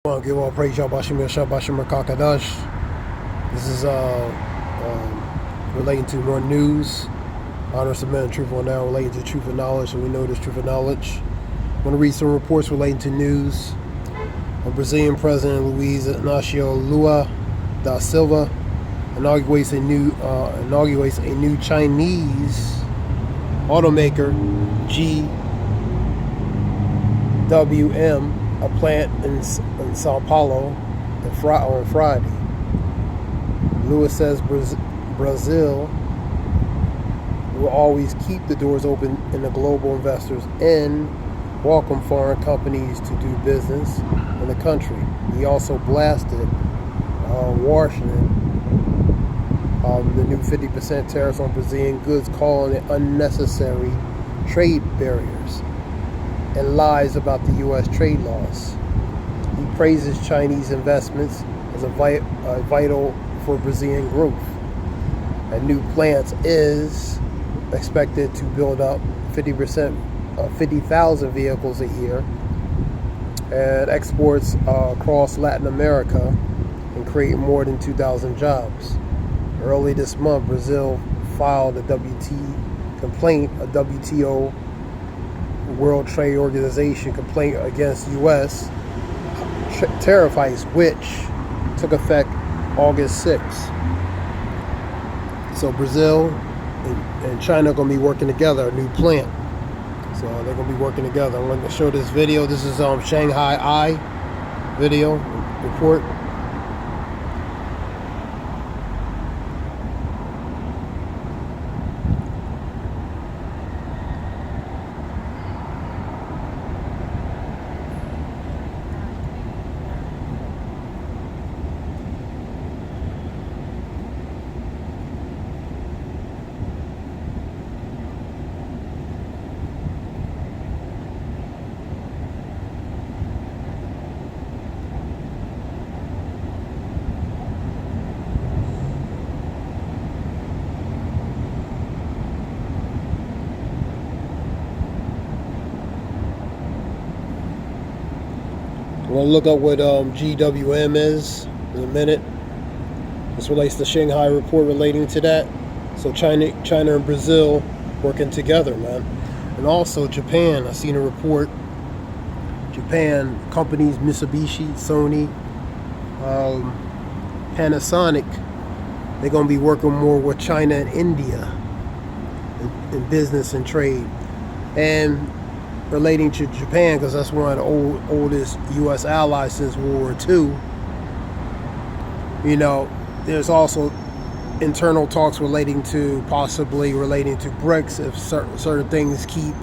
Well, give all praise Yahbashim Yashab Bashim Rakakadash. This is relating to more news. Honor, submit, and truthful now relating to truth and knowledge, and we know this truth and knowledge. I want to read some reports relating to news. Brazilian President Luiz Inácio Lula da Silva inaugurates a new Chinese automaker, GWM, a plant in Sao Paulo on Friday. Lewis says Brazil will always keep the doors open in the global investors and welcome foreign companies to do business in the country. He also blasted Washington the new 50% tariffs on Brazilian goods, calling it unnecessary trade barriers and lies about the U.S. trade laws. He praises Chinese investments as vital for Brazilian growth. A new plant is expected to build up 50,000 vehicles a year and exports across Latin America and create more than 2,000 jobs. Early this month, Brazil filed a WTO World Trade Organization complaint against U.S. tariff hikes, which took effect August 6th. So Brazil and China are going to be working together, a new plant. So they're going to be working together. I'm going to show this video. This is Shanghai Eye video report. I'm going to look up what GWM is in a minute. This relates to Shanghai report relating to that. So China and Brazil working together, man. And also Japan, I seen a report. Japan companies, Mitsubishi, Sony, Panasonic, they're going to be working more with China and India in business and trade. And relating to Japan, because that's one of the oldest U.S. allies since World War II. You know, there's also internal talks possibly relating to BRICS if certain things keep,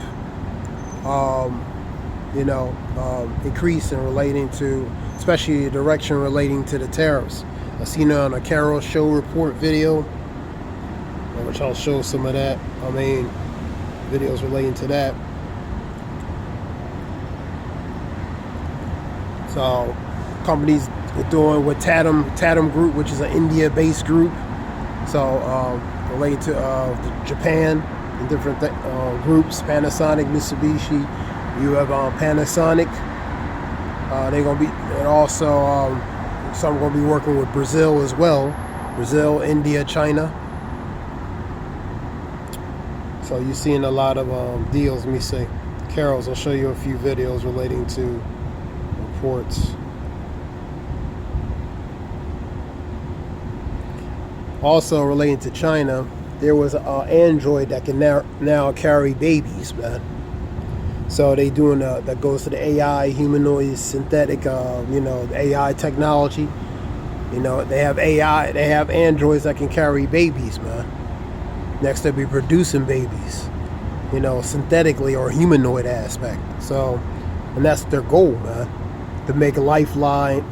increasing relating to, especially the direction relating to the tariffs. I've seen it on a Carol Show report video, which I'll show some of that. Videos relating to that. So companies are doing with Tatum Group, which is an India-based group. So related to Japan and different groups, Panasonic, Mitsubishi. You have Panasonic. They're gonna be, and also some gonna be working with Brazil as well. Brazil, India, China. So you're seeing a lot of deals. Let me see. Carol's. I'll show you a few videos relating to reports. Also relating to China, there was an Android that can now carry babies, man. So they doing that goes to the AI, humanoid, synthetic, the AI technology. They have AI, they have androids that can carry babies, man. Next they'll be producing babies, synthetically or humanoid aspect. So, and that's their goal, man. To make a lifelike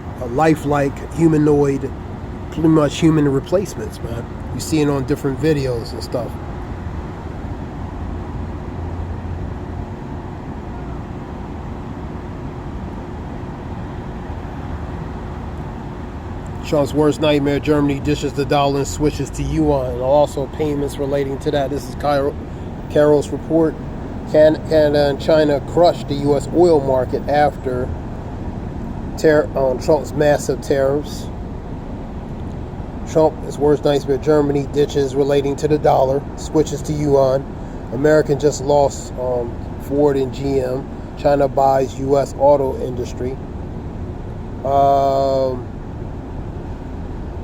humanoid, pretty much human replacements, man. You see it on different videos and stuff. Trump's worst nightmare, Germany dishes the dollar and switches to yuan. And also payments relating to that. This is Carol's report. Canada and China crushed the U.S. oil market after Trump's massive tariffs. Trump, his worst nightmare. Germany ditches relating to the dollar, switches to yuan. American just lost Ford and GM. China buys U.S. auto industry.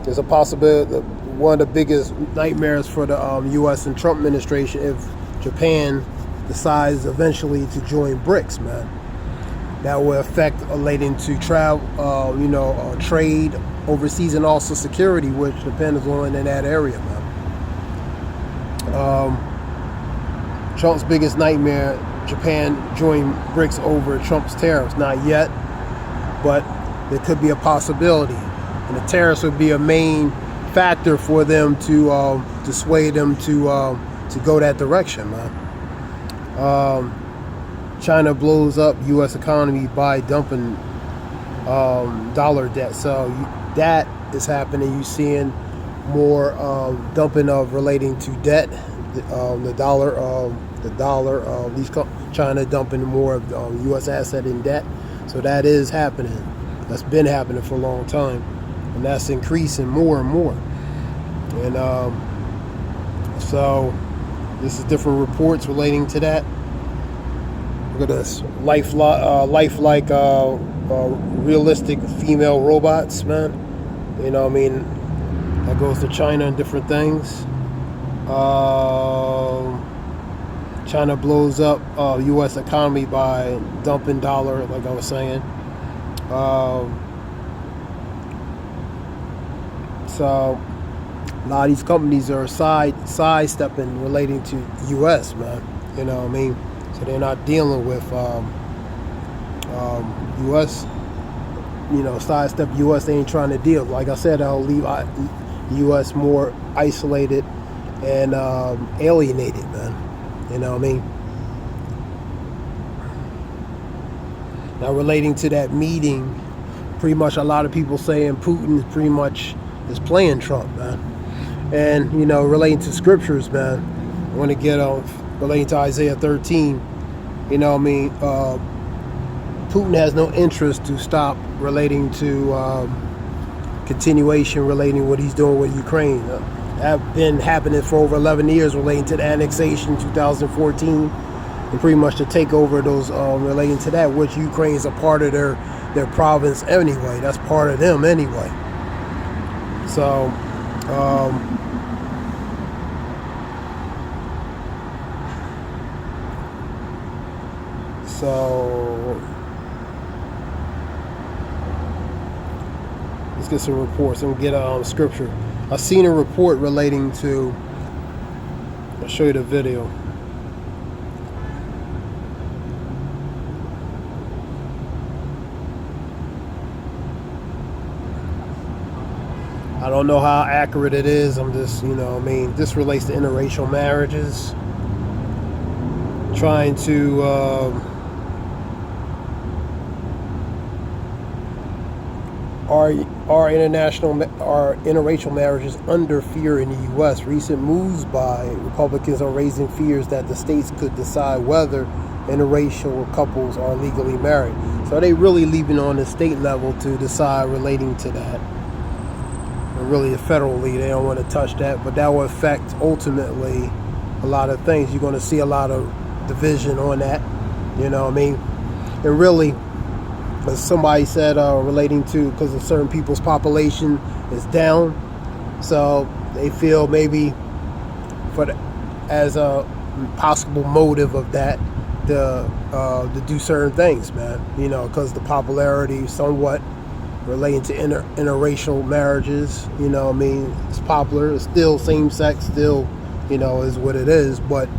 There's a possibility that one of the biggest nightmares for the U.S. and Trump administration if Japan decides eventually to join BRICS, man. That will affect relating to travel, trade overseas, and also security, which depends on in that area, man. Trump's biggest nightmare: Japan join BRICS over Trump's tariffs. Not yet, but there could be a possibility, and the tariffs would be a main factor for them to sway them to go that direction, man. China blows up U.S. economy by dumping dollar debt. So that is happening. You're seeing more dumping of relating to debt. China dumping more of U.S. asset in debt. So that is happening. That's been happening for a long time, and that's increasing more and more. And so this is different reports relating to that. Look at this, lifelike, realistic female robots, man. You know what I mean? That goes to China and different things. China blows up U.S. economy by dumping dollar, like I was saying. So a lot of these companies are sidestepping relating to U.S., man. You know what I mean? So they're not dealing with U.S. Sidestep U.S. They ain't trying to deal. Like I said, I'll leave U.S. more isolated and alienated, man. You know what I mean? Now, relating to that meeting, pretty much a lot of people saying Putin pretty much is playing Trump, man. And, relating to scriptures, man, I want to get relating to Isaiah 13, Putin has no interest to stop relating to continuation relating what he's doing with Ukraine. Have been happening for over 11 years relating to the annexation 2014 and pretty much the takeover of those relating to that, which Ukraine is a part of their province anyway. That's part of them anyway. So let's get some reports and get scripture. I've seen a report relating to, I'll show you the video. I don't know how accurate it is. I'm just, this relates to interracial marriages. Trying to Are interracial marriages under fear in the U.S.? Recent moves by Republicans are raising fears that the states could decide whether interracial couples are legally married. So are they really leaving on the state level to decide relating to that? And really, federally, they don't want to touch that, but that will affect ultimately a lot of things. You're going to see a lot of division on that. You know what I mean? And really, as somebody said, relating to, because of certain people's population is down, so they feel maybe as a possible motive of that to do certain things, man. Because the popularity somewhat relating to interracial marriages, it's popular. It's still same sex, still, is what it is, but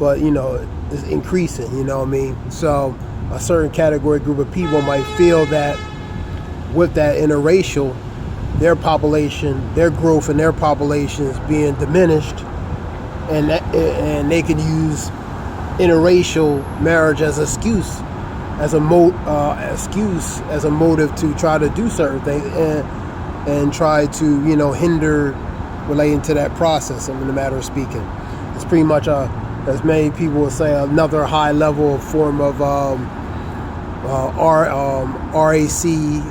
it's increasing. So a certain category group of people might feel that with that interracial, their population, their growth in their population is being diminished, and they can use interracial marriage as an excuse, as a motive to try to do certain things and try to hinder relating to that process. In the matter of speaking, it's pretty much as many people would say, another high level form of RECISM.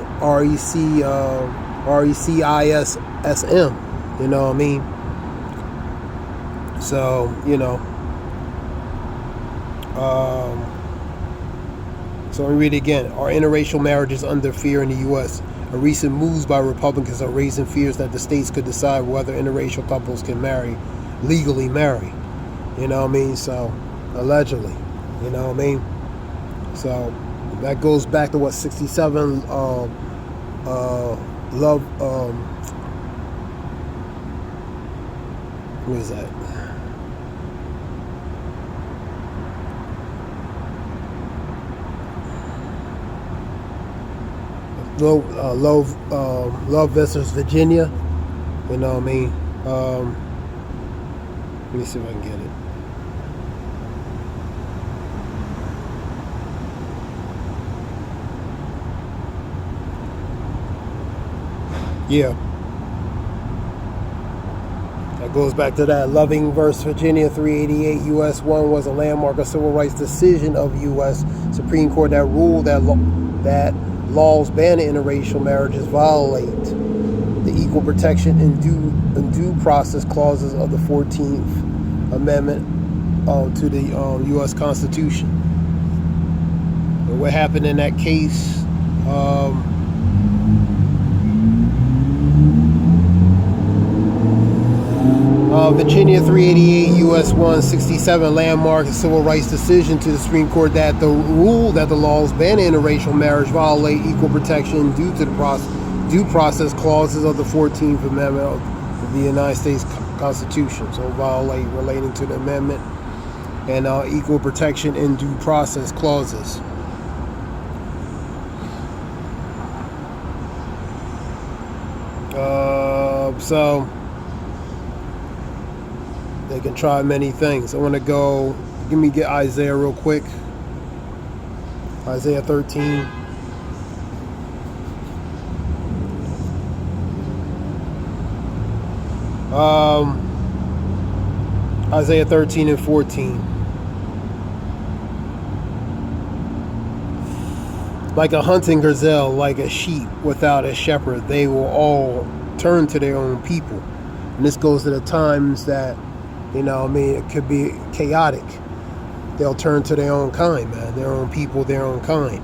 You know what I mean? So, you know. So let me read it again. Are interracial marriages under fear in the U.S.? A recent moves by Republicans are raising fears that the states could decide whether interracial couples can legally marry. You know what I mean? So, allegedly. You know what I mean? So, that goes back to what, 67, what is that? Love versus Virginia. You know what I mean? Let me see if I can get it. Yeah. That goes back to that. Loving versus Virginia 388 U.S. 1 was a landmark of civil rights decision of U.S. Supreme Court that ruled that laws banning interracial marriages violate the equal protection and due process clauses of the 14th Amendment to the U.S. Constitution. And what happened in that case? Virginia 388 U.S. 167 landmark civil rights decision to the Supreme Court that the rule that the laws banning interracial marriage violate equal protection due to the due process clauses of the 14th Amendment of the United States Constitution. So violate relating to the amendment and equal protection and due process clauses. So they can try many things. I want to go, get Isaiah real quick. Isaiah 13. Isaiah 13 and 14. Like a hunting gazelle, like a sheep without a shepherd, they will all turn to their own people. And this goes to the times that, you know what I mean, it could be chaotic. They'll turn to their own kind, man. Their own people, their own kind.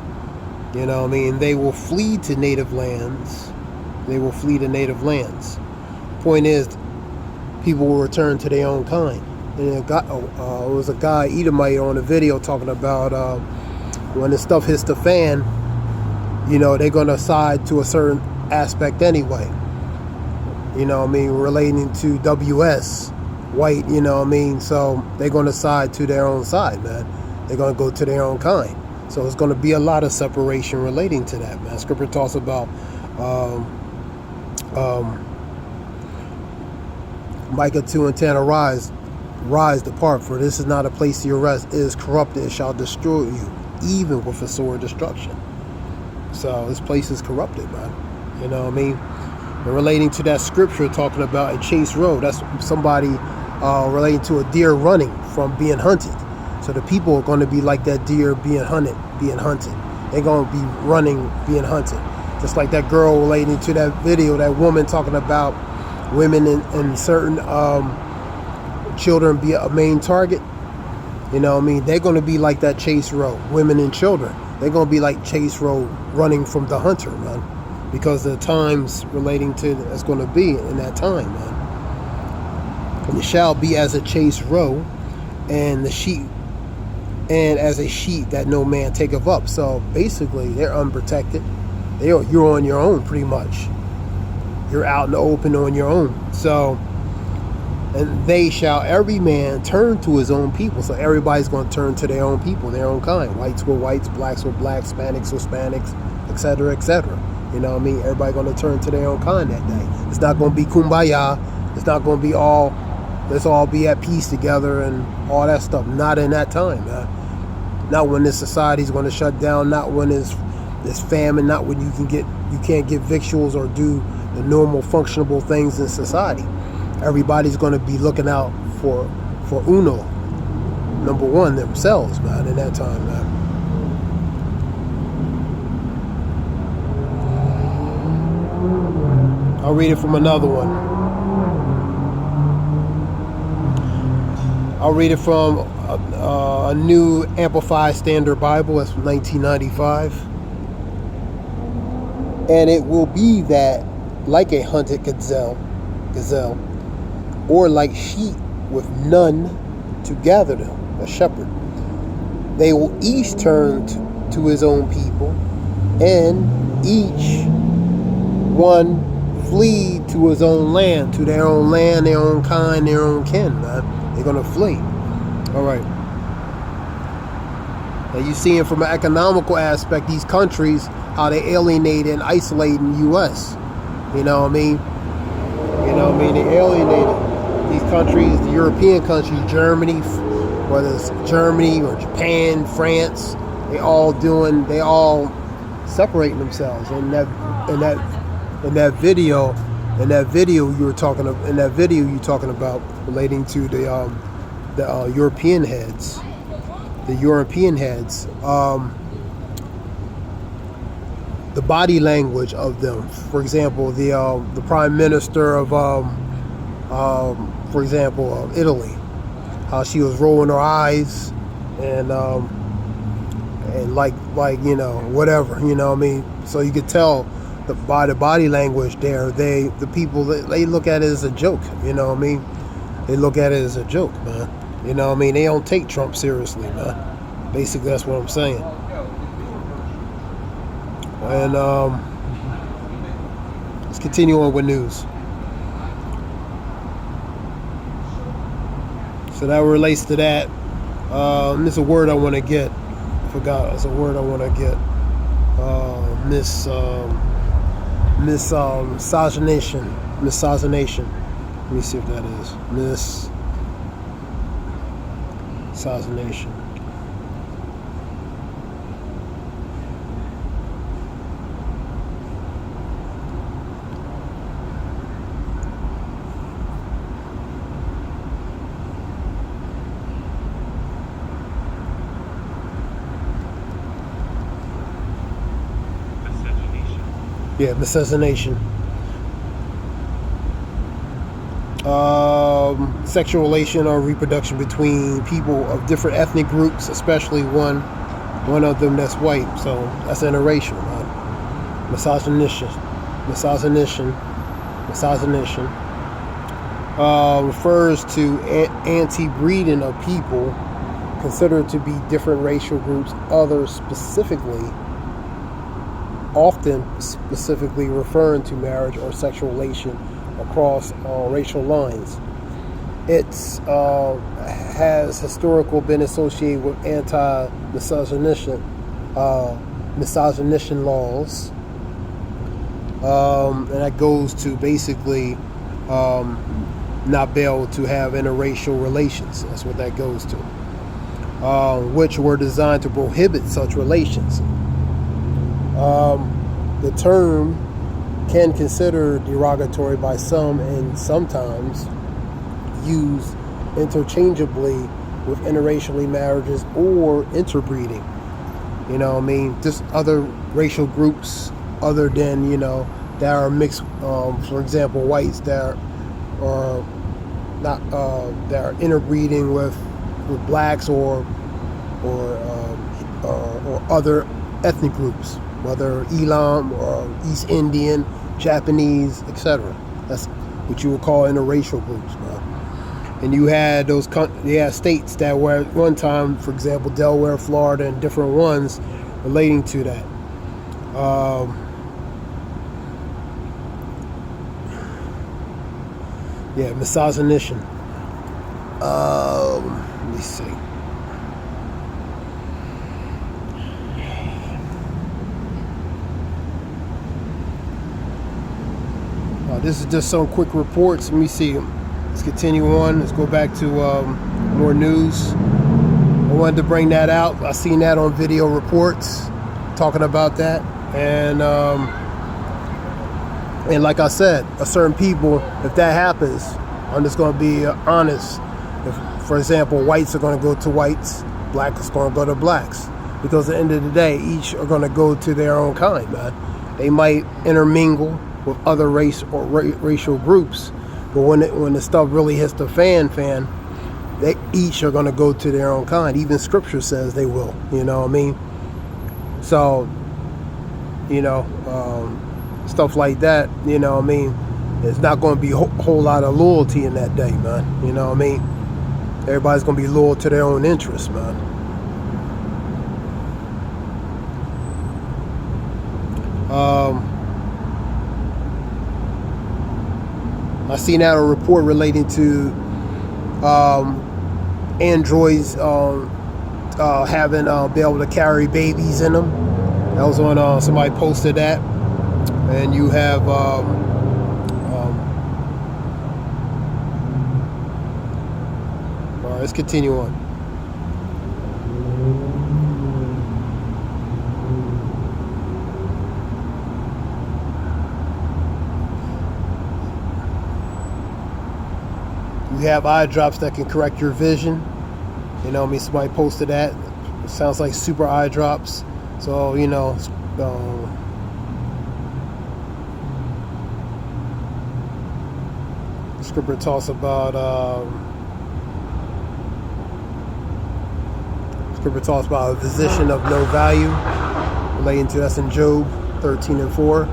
You know what I mean? They will flee to native lands. They will flee to native lands. Point is, people will return to their own kind. And it was a guy, Edomite, on a video talking about when the stuff hits the fan, you know, they're going to side to a certain aspect anyway. You know what I mean? Relating to WS, white, you know what I mean? So they're going to side to their own side, man. They're going to go to their own kind. So it's going to be a lot of separation relating to that, man. Scripture talks about Micah 2 and 10, rise, depart, for this is not a place to your rest. It is corrupted, it shall destroy you, even with a sword destruction. So this place is corrupted, man. You know what I mean? And relating to that scripture talking about a chase road, that's somebody relating to a deer running from being hunted. So the people are going to be like that deer being hunted. They're going to be running, being hunted. Just like that girl relating to that video, that woman talking about women and certain children be a main target. You know what I mean? They're going to be like that chase road, women and children. They're going to be like chase road, running from the hunter, man. Because the times relating to it's going to be in that time, man. And it shall be as a chase row, and the sheep, and as a sheep that no man taketh up. So basically, they're unprotected. You're on your own, pretty much. You're out in the open on your own. So, and they shall every man turn to his own people. So everybody's going to turn to their own people, their own kind. Whites with whites, blacks with blacks, Hispanics with Hispanics, etc., etc. You know what I mean? Everybody going to turn to their own kind that day. It's not going to be kumbaya. It's not going to be let's all be at peace together and all that stuff. Not in that time, man. Not when this society's going to shut down. Not when there's famine. Not when you can't get victuals or do the normal functionable things in society. Everybody's going to be looking out for number one, themselves, man, in that time, man. I'll read it from another one. I'll read it from a New Amplified Standard Bible. That's from 1995. And it will be that, like a hunted gazelle, or like sheep with none to gather them, a shepherd, they will each turn to his own people, and each one flee to his own land, their own kind, their own kin, man. They're going to flee. All right. Now you see it from an economical aspect, these countries, how they alienate and isolate in the U.S. You know what I mean? They alienated these countries, the European countries, Germany, whether it's Germany or Japan, France, they all separating themselves. In that video you're talking about relating to the European heads. The body language of them. For example, the Prime Minister of Italy, how she was rolling her eyes and like whatever, So you could tell by the body language there, the people they look at it as a joke, They look at it as a joke, man. They don't take Trump seriously, man. Basically, that's what I'm saying. And let's continue on with news. So that relates to that. There's a word I want to get. I forgot. There's a word I want to get. Misogynation. Let me see if that is misogynation. Yeah, misogynation. Sexual relation or reproduction between people of different ethnic groups, especially one of them that's white. So that's interracial. Misogynation refers to anti-breeding of people considered to be different racial groups, often specifically referring to marriage or sexual relation across racial lines. It has historically been associated with anti-misogynist laws, and that goes to basically not be able to have interracial relations. That's what that goes to, which were designed to prohibit such relations. The term can consider derogatory by some and sometimes used interchangeably with interracial marriages or interbreeding. Just other racial groups other than, that are mixed, for example, whites that are not that are interbreeding with blacks or other ethnic groups, whether Elam or East Indian, Japanese, etc. That's what you would call interracial groups, bro. And you had states that were at one time, for example, Delaware, Florida, and different ones relating to that. Misogynation. Let me see. This is just some quick reports. Let me see. Let's continue on. Let's go back to more news. I wanted to bring that out. I seen that on video reports talking about that. And like I said, certain people, if that happens, I'm just going to be honest. If, for example, whites are going to go to whites, blacks are going to go to blacks. Because at the end of the day, each are going to go to their own kind, man. They might intermingle. with other race or racial groups. But when the stuff really hits the fan, they each are going to go to their own kind. Even scripture says they will. You know what I mean? So, stuff like that, you know what I mean? It's not going to be a whole lot of loyalty in that day, man. You know what I mean? Everybody's going to be loyal to their own interests, man. I seen out a report relating to androids having be able to carry babies in them. That was on somebody posted that, and you have all right, let's continue on. You have eye drops that can correct your vision. You know what I mean? Somebody posted that. It sounds like super eye drops. So, the scripture talks about a physician of no value, relating to that's in Job 13:4.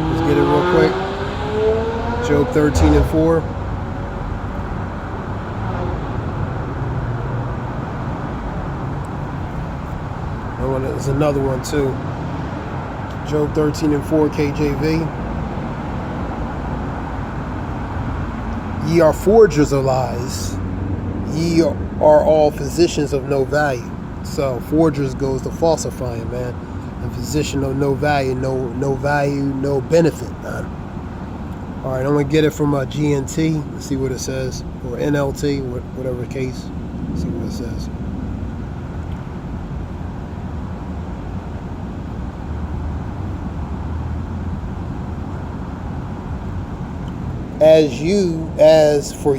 Let's get it real quick. Job 13:4. There's another one too. Job 13:4 KJV. Ye are forgers of lies. Ye are all physicians of no value. So forgers goes to falsifying, man. And physician of no value, no value, no benefit, man. All right, I'm gonna get it from GNT. Let's see what it says, or NLT, whatever the case. Let's see what it says. As for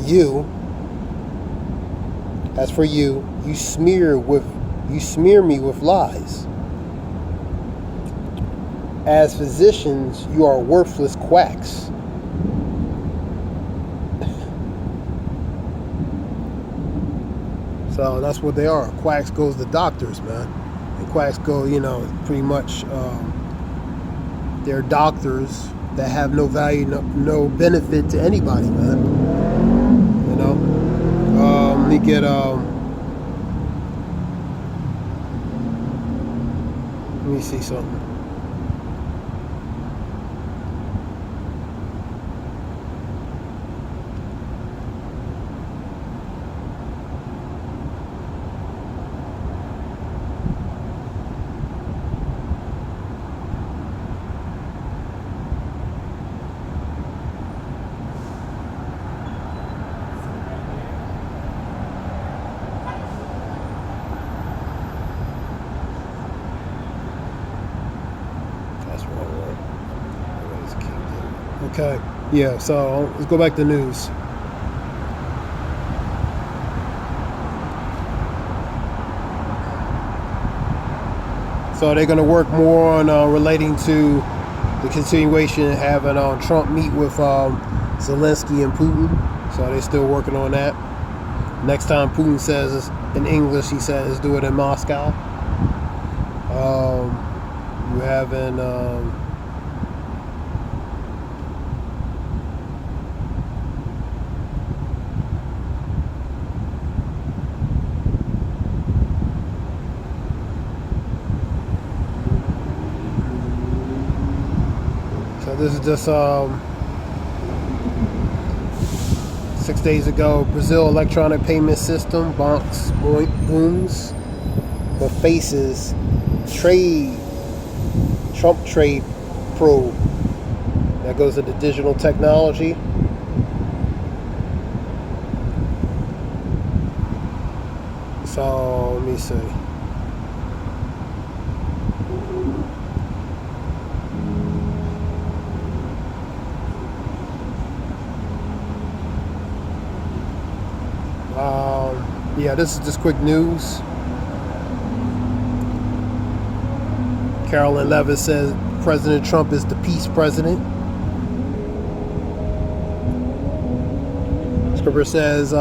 you, you smear me with lies. As physicians, you are worthless quacks. So that's what they are. Quacks goes to doctors, man. And quacks go, pretty much they're doctors that have no value, no benefit to anybody, man. Let me get let me see something. Okay, yeah, so let's go back to news. So they're going to work more on relating to the continuation, having Trump meet with Zelensky and Putin. So they're still working on that. Next time Putin says in English, he says do it in Moscow. You having this is just 6 days ago. Brazil electronic payment system bonks booms, but faces Trump trade probe. That goes into digital technology. So let me see. Yeah, this is just quick news. Carolyn Levitt says President Trump is the peace president. Scripture says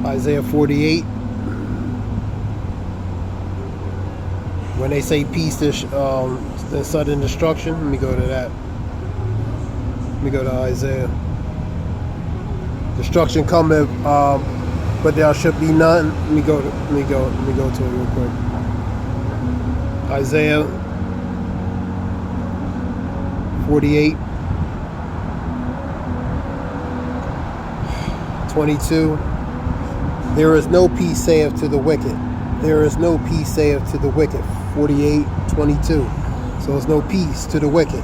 Isaiah 48. When they say peace, there's sudden destruction. Let me go to that. Let me go to Isaiah. Destruction cometh, but there should be none. Let me go to it real quick. Isaiah 48, 22. There is no peace, saith to the wicked. There is no peace, saith to the wicked. 48, 22. So there's no peace to the wicked.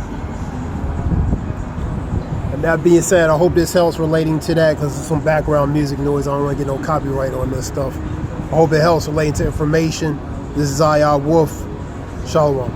And that being said, I hope this helps relating to that, because there's some background music noise. I don't want to get no copyright on this stuff. I hope it helps relating to information. This is Wolf. Shalom.